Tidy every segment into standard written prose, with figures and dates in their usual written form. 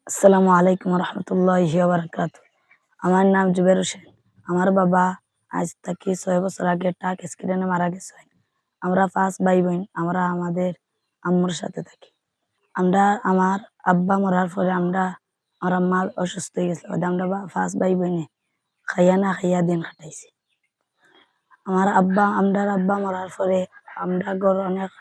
আসসালামু আলাইকুম রহমতুল্লাহি ওয়া বারাকাতুহু। আমার নাম জুবের হোসেন। আমার বাবা আজ থেকে 6 বছর আগে ট্রাক অ্যাক্সিডেন্টে মারা গেছে। আমরা 5 ভাই বোন। আমরা আমাদের আম্মুর সাথে থাকি। আমার আব্বা মরার পরে আমার আম্মা অসুস্থ হয়ে গেছিল। আমরা 5 ভাই বোনে খাইয়া না খাইয়া দিন কাটাইছি। আমরার আব্বা মরার পরে আমরা ঘর অনেক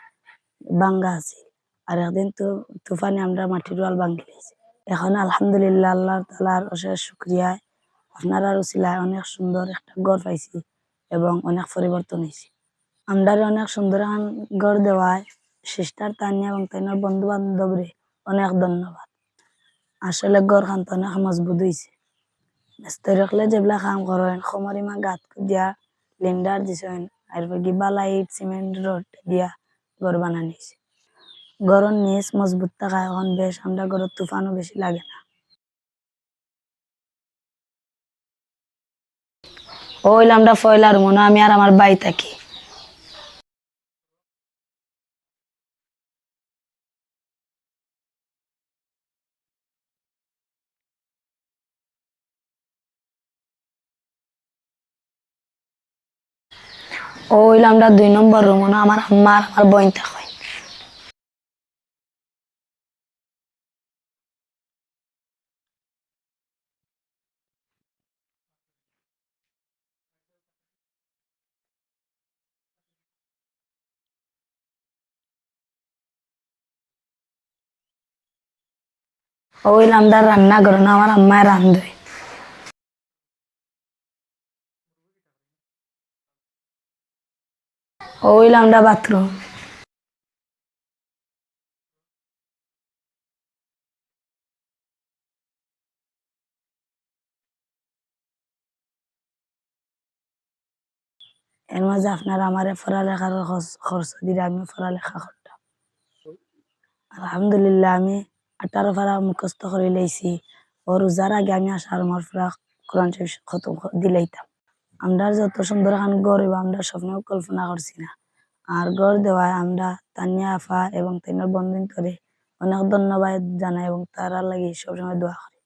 ভাঙ্গা আছে। আর একদিন তো তুফানে আমরা মাটির ওয়াল ভাঙ্গি গেছি। এখন আলহামদুলিল্লাহ আল্লাহ তাআলার অশেষ শুকরিয়ায় আপনার উছিলায় অনেক সুন্দর একটা ঘর পাইছি এবং অনেক পরিবর্তন হয়েছে। আমরারে অনেক সুন্দর এখন ঘর দেওয়ায় সিস্টার তানিয়া এবং তাইনার বন্ধু বান্ধবরে অনেক ধন্যবাদ। আসলে ঘর খান তো অনেক মজবুত হয়েছে। মিস্ত্রি রাখলে যেগুলা কাম করেন খমরিমা গাত দিয়া লিন্ডার দিছেন আর বালা ইট সিমেন্ট রড দিয়া ঘর বানানি হয়েছে। ঘরের নিচ মজবুত থাকা এখন বেশ আমরা ঘরের তুফানও বেশি লাগে না। ওইল আমরা ফয়লার মনে আমি আর আমার ভাই থাকি। ওইল আমরা 2 নম্বর রুম আমার আম্মা আর আমার বোন থাকে। ওইল আমরা রান্না করো না আমার আম্মায় রান্ধে। ওইল আমরা বাথরুম। এর মাঝে আপনার আমার পড়ালেখার খরচ দিলে আমি পড়ালেখা করতাম। আলহামদুলিল্লাহ আমি 18 পারা মুখস্থ করে লইছি। ও রোজার আগে আমি আসার আমার পুরা কোরআন শরীফ খতম দিলাইতাম। আমরা যত সুন্দর এখন গড় হইব আমরা স্বপ্নেও কল্পনা করছি না। আর গড় দেওয়ায় আমরা তানিয়া আফা এবং তাইনার বন্ধুত্বরে অনেক ধন্যবাদ জানাই এবং তারা লাগি সবসময় দোয়া করি।